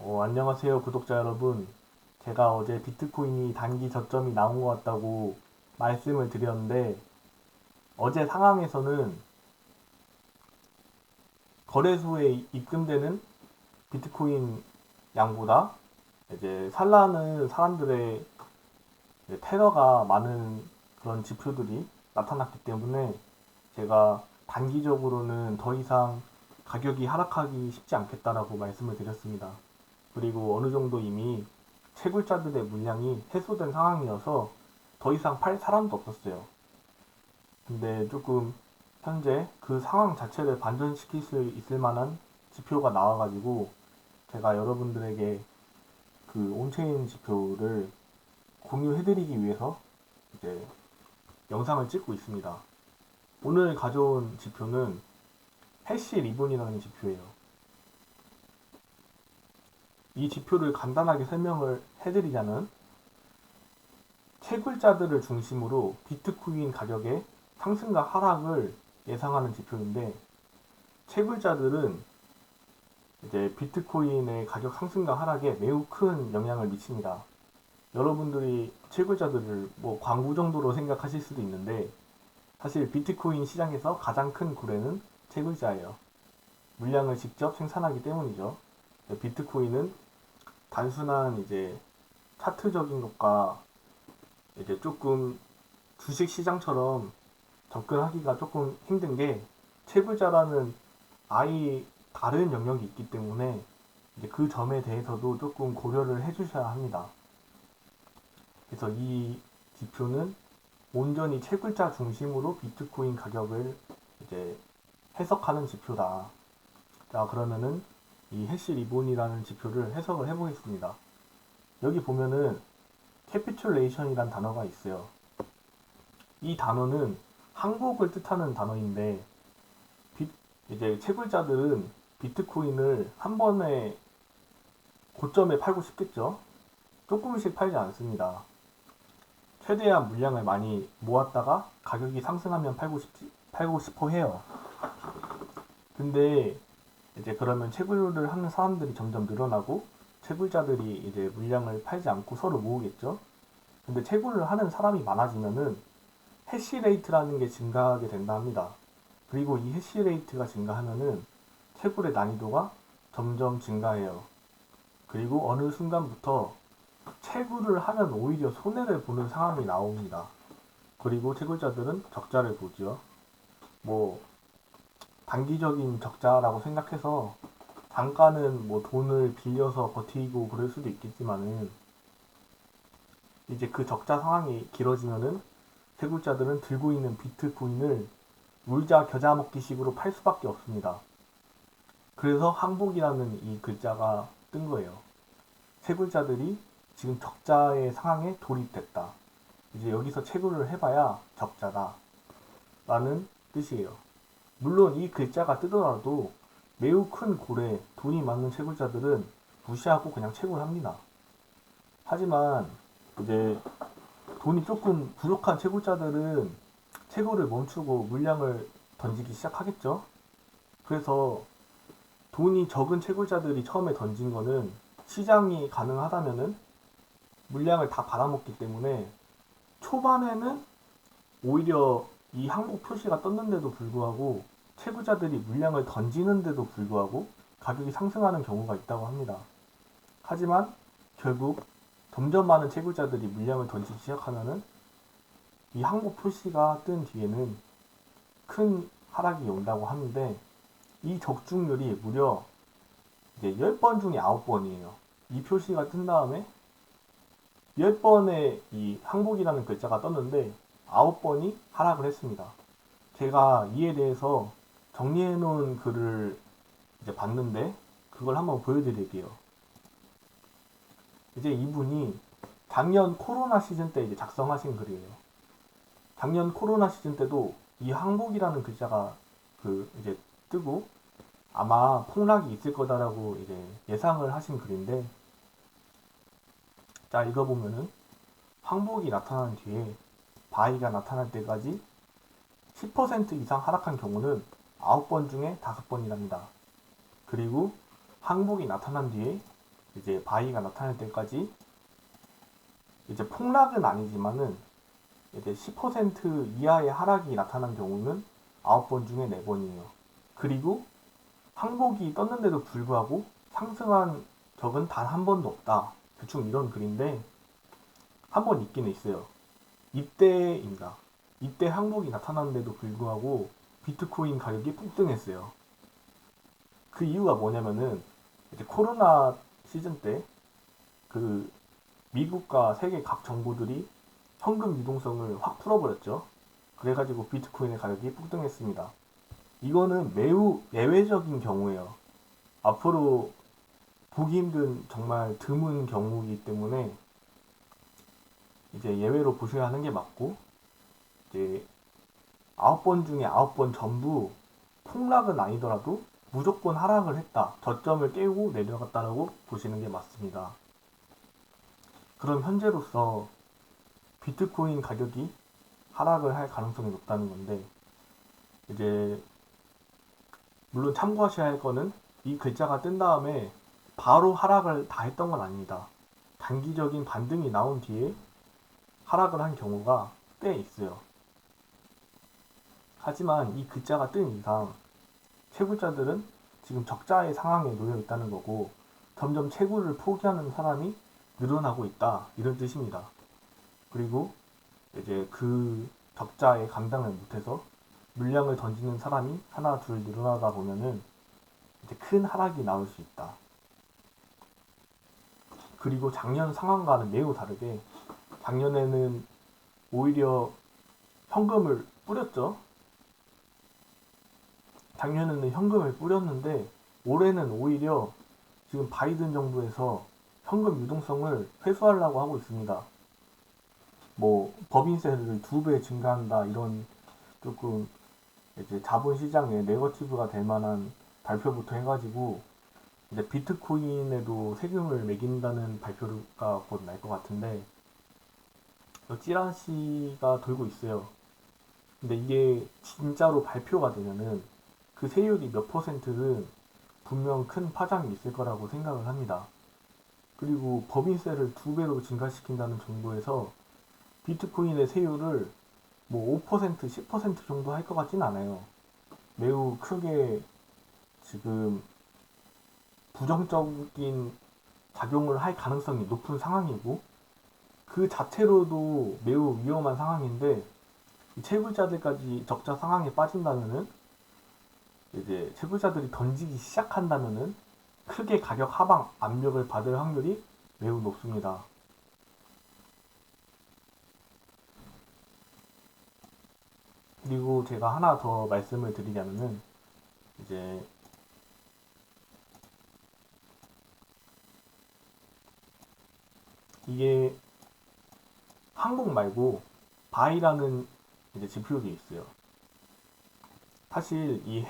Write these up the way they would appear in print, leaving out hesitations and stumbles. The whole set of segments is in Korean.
안녕하세요, 구독자 여러분. 제가 어제 비트코인이 단기 저점이 나온 것 같다고 말씀을 드렸는데, 어제 상황에서는 거래소에 입금되는 비트코인 양보다 이제 살라는 사람들의 이제 테러가 많은 그런 지표들이 나타났기 때문에 제가 단기적으로는 더 이상 가격이 하락하기 쉽지 않겠다라고 말씀을 드렸습니다. 그리고 어느 정도 이미 채굴자들의 물량이 해소된 상황이어서 더 이상 팔 사람도 없었어요. 근데 조금 현재 그 상황 자체를 반전시킬 수 있을 만한 지표가 나와가지고 제가 여러분들에게 그 온체인 지표를 공유해드리기 위해서 이제 영상을 찍고 있습니다. 오늘 가져온 지표는 해시 리본이라는 지표예요. 이 지표를 간단하게 설명을 해드리자면 채굴자들을 중심으로 비트코인 가격의 상승과 하락을 예상하는 지표인데, 채굴자들은 이제 비트코인의 가격 상승과 하락에 매우 큰 영향을 미칩니다. 여러분들이 채굴자들을 뭐 광부 정도로 생각하실 수도 있는데, 사실 비트코인 시장에서 가장 큰 고래는 채굴자예요. 물량을 직접 생산하기 때문이죠. 비트코인은 단순한 이제 차트적인 것과 이제 조금 주식 시장처럼 접근하기가 조금 힘든 게, 채굴자라는 아예 다른 영역이 있기 때문에 이제 그 점에 대해서도 조금 고려를 해주셔야 합니다. 그래서 이 지표는 온전히 채굴자 중심으로 비트코인 가격을 이제 해석하는 지표다. 자, 그러면은 이 해시 리본이라는 지표를 해석을 해보겠습니다. 여기 보면은 캐피큘레이션이란 단어가 있어요. 이 단어는 항복을 뜻하는 단어인데, 이제 채굴자들은 비트코인을 한 번에 고점에 팔고 싶겠죠? 조금씩 팔지 않습니다. 최대한 물량을 많이 모았다가 가격이 상승하면 팔고 싶어 해요. 근데 이제 그러면 채굴을 하는 사람들이 점점 늘어나고 채굴자들이 이제 물량을 팔지 않고 서로 모으겠죠? 근데 채굴을 하는 사람이 많아지면은 해시레이트라는 게 증가하게 된다 합니다. 그리고 이 해시레이트가 증가하면은 채굴의 난이도가 점점 증가해요. 그리고 어느 순간부터 채굴을 하면 오히려 손해를 보는 상황이 나옵니다. 그리고 채굴자들은 적자를 보죠. 뭐 단기적인 적자라고 생각해서 잠깐은 뭐 돈을 빌려서 버티고 그럴 수도 있겠지만은, 이제 그 적자 상황이 길어지면은 채굴자들은 들고 있는 비트코인을 물자 겨자 먹기 식으로 팔 수밖에 없습니다. 그래서 항복이라는 이 글자가 뜬 거예요. 채굴자들이 지금 적자의 상황에 돌입됐다. 이제 여기서 채굴을 해봐야 적자다 라는 뜻이에요. 물론 이 글자가 뜨더라도 매우 큰 고래, 돈이 많은 채굴자들은 무시하고 그냥 채굴합니다. 하지만 이제 돈이 조금 부족한 채굴자들은 채굴을 멈추고 물량을 던지기 시작하겠죠. 그래서 돈이 적은 채굴자들이 처음에 던진 거는 시장이 가능하다면은 물량을 다 받아먹기 때문에 초반에는 오히려 이 항복 표시가 떴는데도 불구하고 채굴자들이 물량을 던지는데도 불구하고 가격이 상승하는 경우가 있다고 합니다. 하지만 결국 점점 많은 채굴자들이 물량을 던지기 시작하면은 이 항복 표시가 뜬 뒤에는 큰 하락이 온다고 하는데, 이 적중률이 무려 이제 10번 중에 9번이에요. 이 표시가 뜬 다음에 10번의 이 항복이라는 글자가 떴는데 9번이 하락을 했습니다. 제가 이에 대해서 정리해 놓은 글을 이제 봤는데 그걸 한번 보여드릴게요. 이제 이분이 작년 코로나 시즌 때 이제 작성하신 글이에요. 작년 코로나 시즌 때도 이 항복이라는 글자가 그 이제 뜨고 아마 폭락이 있을 거다라고 이제 예상을 하신 글인데, 자, 읽어보면은 항복이 나타난 뒤에 바이가 나타날 때까지 10% 이상 하락한 경우는 9번 중에 5번이랍니다. 그리고 항복이 나타난 뒤에 이제 바이가 나타날 때까지 이제 폭락은 아니지만은 이제 10% 이하의 하락이 나타난 경우는 9번 중에 4번이에요. 그리고 항복이 떴는데도 불구하고 상승한 적은 단 한 번도 없다. 대충 이런 글인데 한 번 있긴 있어요. 이때입니다. 이때 항복이 나타났는데도 불구하고 비트코인 가격이 폭등했어요. 그 이유가 뭐냐면은 이제 코로나 시즌 때 그 미국과 세계 각 정부들이 현금 유동성을 확 풀어버렸죠. 그래가지고 비트코인의 가격이 폭등했습니다. 이거는 매우 예외적인 경우예요. 앞으로 보기 힘든 정말 드문 경우이기 때문에 이제 예외로 보셔야 하는 게 맞고, 이제 9번 중에 9번 전부 폭락은 아니더라도 무조건 하락을 했다. 저점을 깨고 내려갔다라고 보시는 게 맞습니다. 그럼 현재로서 비트코인 가격이 하락을 할 가능성이 높다는 건데, 이제 물론 참고하셔야 할 거는 이 글자가 뜬 다음에 바로 하락을 다 했던 건 아닙니다. 단기적인 반등이 나온 뒤에 하락을 한 경우가 꽤 있어요. 하지만 이 글자가 뜬 이상 채굴자들은 지금 적자의 상황에 놓여 있다는 거고, 점점 채굴을 포기하는 사람이 늘어나고 있다, 이런 뜻입니다. 그리고 이제 그 적자에 감당을 못해서 물량을 던지는 사람이 하나 둘 늘어나다 보면은 이제 큰 하락이 나올 수 있다. 그리고 작년 상황과는 매우 다르게 작년에는 오히려 현금을 뿌렸죠. 작년에는 현금을 뿌렸는데 올해는 오히려 지금 바이든 정부에서 현금 유동성을 회수하려고 하고 있습니다. 뭐 법인세를 2배 증가한다, 이런 조금 이제 자본시장에 네거티브가 될 만한 발표부터 해가지고 이제 비트코인에도 세금을 매긴다는 발표가 곧 날 것 같은데, 찌라시가 돌고 있어요. 근데 이게 진짜로 발표가 되면은 그 세율이 몇 퍼센트는 분명 큰 파장이 있을 거라고 생각을 합니다. 그리고 법인세를 2배로 증가시킨다는 정도에서 비트코인의 세율을 뭐 5%, 10% 정도 할 것 같진 않아요. 매우 크게 지금 부정적인 작용을 할 가능성이 높은 상황이고, 그 자체로도 매우 위험한 상황인데, 채굴자들까지 적자 상황에 빠진다면은, 이제 채굴자들이 던지기 시작한다면은 크게 가격 하방 압력을 받을 확률이 매우 높습니다. 그리고 제가 하나 더 말씀을 드리자면은, 이제 이게 항복 말고 바이라는 이제 지표도 있어요. 사실 이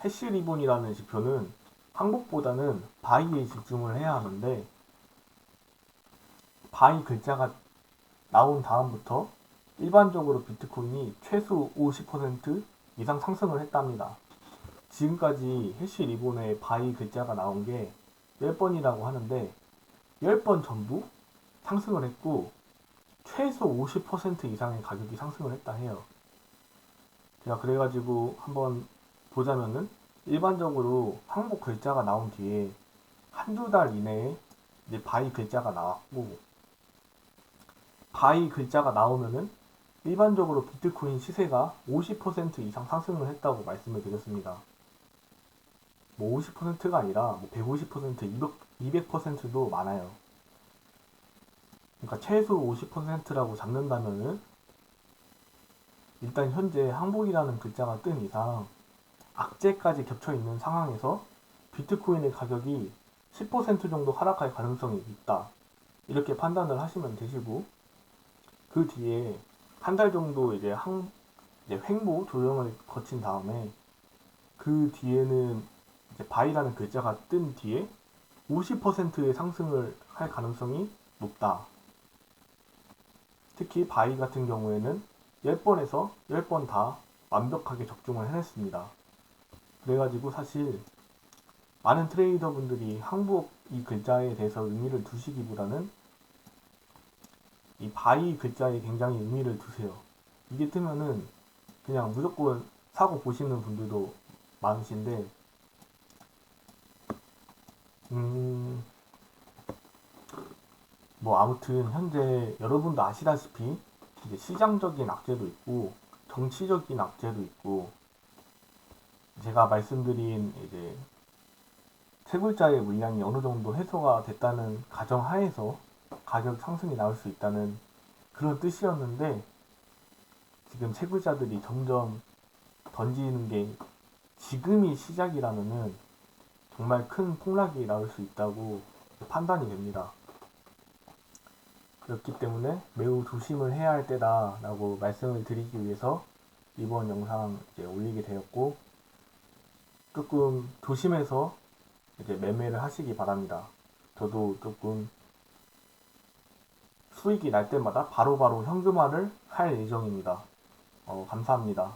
해시 리본이라는 지표는 항복보다는 바이에 집중을 해야 하는데, 바이 글자가 나온 다음부터 일반적으로 비트코인이 최소 50% 이상 상승을 했답니다. 지금까지 해시 리본에 바이 글자가 나온 게 10번이라고 하는데 10번 전부 상승을 했고 최소 50% 이상의 가격이 상승을 했다 해요. 제가 그래가지고 한번 보자면은, 일반적으로 항복 글자가 나온 뒤에 한두 달 이내에 이제 바이 글자가 나왔고, 바이 글자가 나오면은 일반적으로 비트코인 시세가 50% 이상 상승을 했다고 말씀을 드렸습니다. 뭐 50%가 아니라 뭐 150%, 200%도 많아요. 그러니까 최소 50%라고 잡는다면은 일단 현재 항복이라는 글자가 뜬 이상 악재까지 겹쳐 있는 상황에서 비트코인의 가격이 10% 정도 하락할 가능성이 있다, 이렇게 판단을 하시면 되시고, 그 뒤에 한 달 정도 이제 횡보 조정을 거친 다음에 그 뒤에는 이제 바이라는 글자가 뜬 뒤에 50%의 상승을 할 가능성이 높다. 특히 바이 같은 경우에는 10번에서 10번 다 완벽하게 적중을 해냈습니다. 그래가지고 사실 많은 트레이더 분들이 항복 이 글자에 대해서 의미를 두시기보다는 이 바이 글자에 굉장히 의미를 두세요. 이게 뜨면은 그냥 무조건 사고 보시는 분들도 많으신데, 뭐 아무튼 현재 여러분도 아시다시피 이제 시장적인 악재도 있고 정치적인 악재도 있고, 제가 말씀드린 이제 채굴자의 물량이 어느 정도 해소가 됐다는 가정하에서 가격 상승이 나올 수 있다는 그런 뜻이었는데, 지금 채굴자들이 점점 던지는 게 지금이 시작이라면은 정말 큰 폭락이 나올 수 있다고 판단이 됩니다. 그렇기 때문에 매우 조심을 해야 할 때다라고 말씀을 드리기 위해서 이번 영상 이제 올리게 되었고, 조금 조심해서 이제 매매를 하시기 바랍니다. 저도 조금 수익이 날 때마다 바로바로 현금화를 할 예정입니다. 감사합니다.